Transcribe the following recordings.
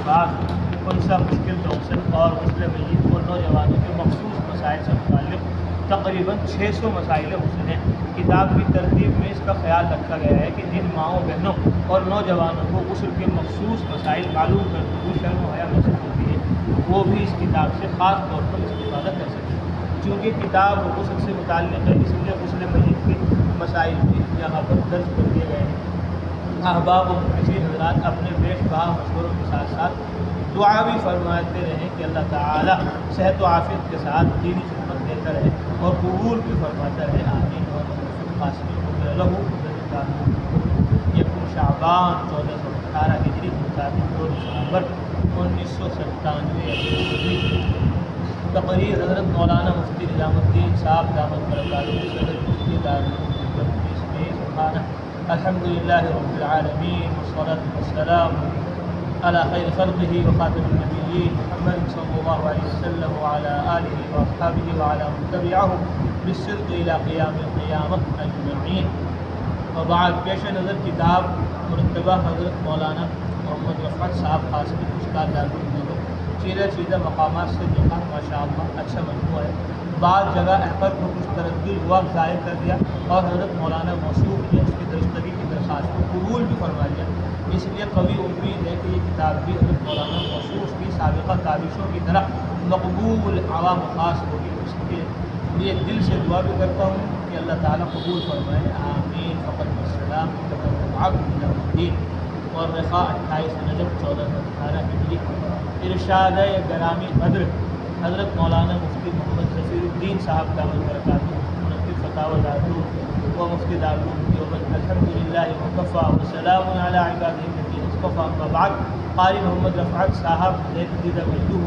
پاس کون سا مشکل توسل اور غسل میت اور نوجوانوں کے مخصوص مسائل سے متعلق تقریباً 600 مسائل غسل ہیں۔ کتاب کی ترتیب میں اس کا خیال رکھا گیا ہے کہ جن ماؤں بہنوں اور نوجوانوں کو غسل کے مخصوص مسائل معلوم کرنے کو شرم و حیا محسوس ہوتی ہے وہ بھی اس کتاب سے خاص طور پر استفادہ کر سکیں۔ چونکہ کتاب غسل سے متعلق ہے، اس لیے غسل میت کے مسائل بھی یہاں پر درج کر دیے گئے ہیں۔ احباب و محسن حضرات اپنے بیش بہا مشوروں کے ساتھ ساتھ دعا بھی فرماتے رہیں کہ اللہ تعالیٰ صحت و عافیت کے ساتھ دینی خدمت دیتا رہے اور قبول بھی فرماتا رہے، آمین۔ اور یکم شعبان 1418 ہجری مطابق 2 دسمبر 1997 تقریر حضرت مولانا مفتی نظام الدین صاحب دامت برکاتہ صدر مفتی دارالعلوم الحمد للہ رب العالمین والصلاة والسلام على خیر خلقه وخاتم النبیین محمد صلی اللہ علیہ وسلم وعلى آلہ واصحابہ وعلى من تبعهم بالصدق الى قیام القیامة اجمعین۔ وبعد پیش نظر کتاب مرتبہ حضرت مولانا محمد رفعت صاحب قاسمی استاد دارالعلوم چیزہ مقامات سے لکھا ماشاءاللہ اچھا مجموعہ ہے۔ بعض جگہ احمد کو کچھ تردد ہوا ظاہر کر دیا اور حضرت مولانا موصوف نے اس کی درستگی کی درخواست کو قبول بھی فرما لیا، اس لیے قوی امید ہے کہ یہ کتاب بھی حضرت مولانا موصوف کی سابقہ کاوشوں کی طرح مقبول عوام و خاص ہوگی۔ اس کے لیے دل سے دعا بھی کرتا ہوں کہ اللہ تعالیٰ قبول فرمائے، آمین۔ فقط السلام الدین اور رفاع 28 نجب 1418 ہجری۔ ارشاد گرامی قدر حضرت مولانا مفتی محمد ظفیر الدین صاحب دامت برکاتہ منفی فتاوی دارالعلوم و مفتی دارالعلوم دیوبند الحمدللہ وکفیٰ وسلام علی عبادہ الذین اصطفیٰ اما بعد۔ قاری محمد رفعت صاحب دیدہ مجدوح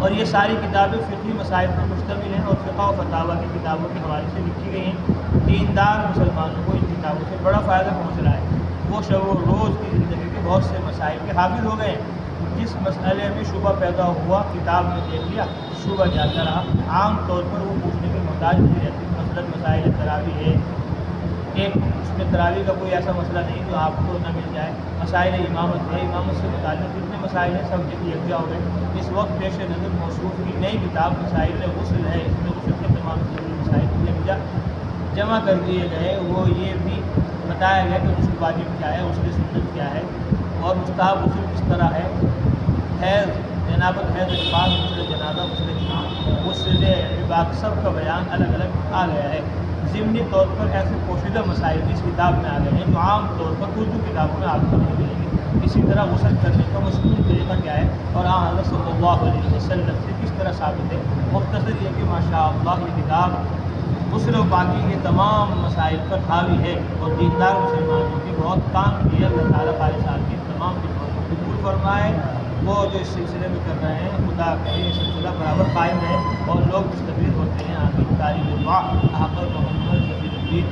اور یہ ساری کتابیں فقہی مسائل پر مشتمل ہیں اور فقہ و فتاوی کی کتابوں کے حوالے سے لکھی گئی ہیں۔ دیندار مسلمانوں کو ان کتابوں سے بڑا فائدہ پہنچ رہا ہے، وہ شب و روز کی زندگی کے بہت سے مسائل کے حافظ ہو گئے ہیں۔ جس مسئلے میں شبہ پیدا ہوا کتاب میں دیکھ لیا، شبہ جاتا رہا، عام طور پر وہ پوچھنے کے محتاج نہیں رہتی۔ مثلاً مسائل تراویح ہے، ایک اس میں تراویح کا کوئی ایسا مسئلہ نہیں جو آپ کو نہ مل جائے۔ مسائل امامت ہے، امامت سے متعلق جتنے مسائل ہیں سب یکجا ہو گئے۔ اس وقت پیش نظر موصوف کی نئی کتاب مسائل غسل ہے، اس میں غسل کے تمام ضروری مسائل یکجا جمع کر دیے گئے۔ وہ یہ بھی بتایا گیا کہ غسل واجب کیا ہے، غسل سنت کیا ہے اور مستحب غسل کس طرح ہے، حیض جنابت حیض نفاس غسل جنازہ غسل جناب غسل عباد سب کا بیان الگ الگ آ گیا ہے۔ ضمنی طور پر ایسے پوشیدہ مسائل اس کتاب میں آ گئے ہیں جو عام طور پر اردو کتابوں میں آپ کو نہیں ملیں گے۔ اسی طرح غسل کرنے کا مشہور طریقہ کیا ہے اور حضرت صلی اللہ علیہ وسلم سے کس طرح ثابت ہے۔ مختصر یہ کہ ماشاءاللہ یہ کتاب غسل و پاکی کے تمام مسائل پر حاوی ہے اور دیندار مسلمانوں کی بہت کام کی ہے۔ اللہ تعالیٰ قاری صاحب کی تمام خدمات کو قبول فرمائے۔ وہ جو اس سلسلے میں کر رہے ہیں خدا کہ یہ سلسلہ برابر قائم ہے اور لوگ مستفید ہوتے ہیں، آمین۔ تعلیم دعا احمد محمد ظفیر الدین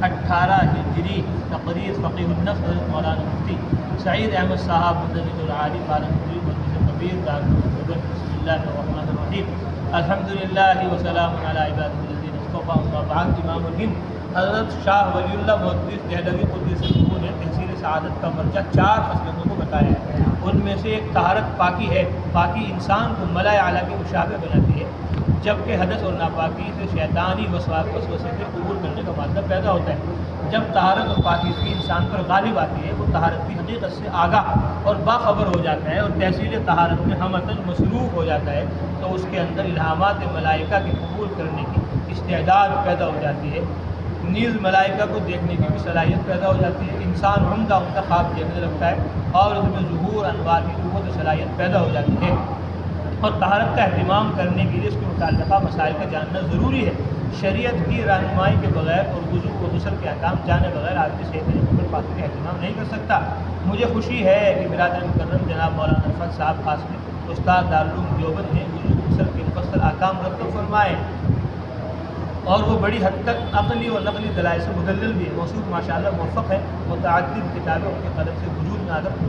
18 ہجری تقریر فقیہ النفس حضرت مولانا مفتی سعید احمد صاحب مدنی العالی پالنپوری مجلس کبیر دارالعلوم بسم اللہ الرحمن الرحیم۔ الحمدللہ وسلام علی عبادہ الذین اصطفیٰ اما بعد۔ امام الہند حضرت شاہ ولی اللہ محدث دہلوی قدس سرور نے تحصیل سعادت کا مرجع 4 خصلتوں کو بتایا ہے۔ ان میں سے ایک طہارت پاکی ہے۔ پاکی انسان کو ملائے اعلیٰ کے مشابہ بناتی ہے، جبکہ حدث اور ناپاکی سے شیطانی وسوسے سے قبول کرنے کا مادہ پیدا ہوتا ہے۔ جب طہارت اور پاکیزگی انسان پر غالب آتی ہے وہ طہارت کی حقیقت سے آگاہ اور باخبر ہو جاتا ہے اور تحصیل طہارت میں ہمتاً مصروف ہو جاتا ہے تو اس کے اندر الہامات ملائکہ کے قبول کرنے کی استعداد پیدا ہو جاتی ہے، نیز ملائکہ کو دیکھنے کی بھی صلاحیت پیدا ہو جاتی ہے۔ انسان عمدہ خواب دیکھنے لگتا ہے اور اس میں ظہور انوار کی قوت و صلاحیت پیدا ہو جاتی ہے۔ اور طہارت کا اہتمام کرنے کے لیے اس کے متعلقہ مسائل کا جاننا ضروری ہے۔ شریعت کی رہنمائی کے بغیر اور وضو و غسل کے احکام جانے بغیر آدمی صحت مکمل پاکی کا اہتمام نہیں کر سکتا۔ مجھے خوشی ہے کہ برادر مکرم جناب مولانا رفعت صاحب قاسمی استاد دارالعلوم دیوبند نے وضو و غسل کے مفصل احکام مرتب فرمائے اور وہ بڑی حد تک عقلی اور نقلی دلائل سے مدلل بھی ہے۔ موصوف ماشاءاللہ موفق ہے، متعدد کتابیں ان کے قلم سے وجود میں آ کر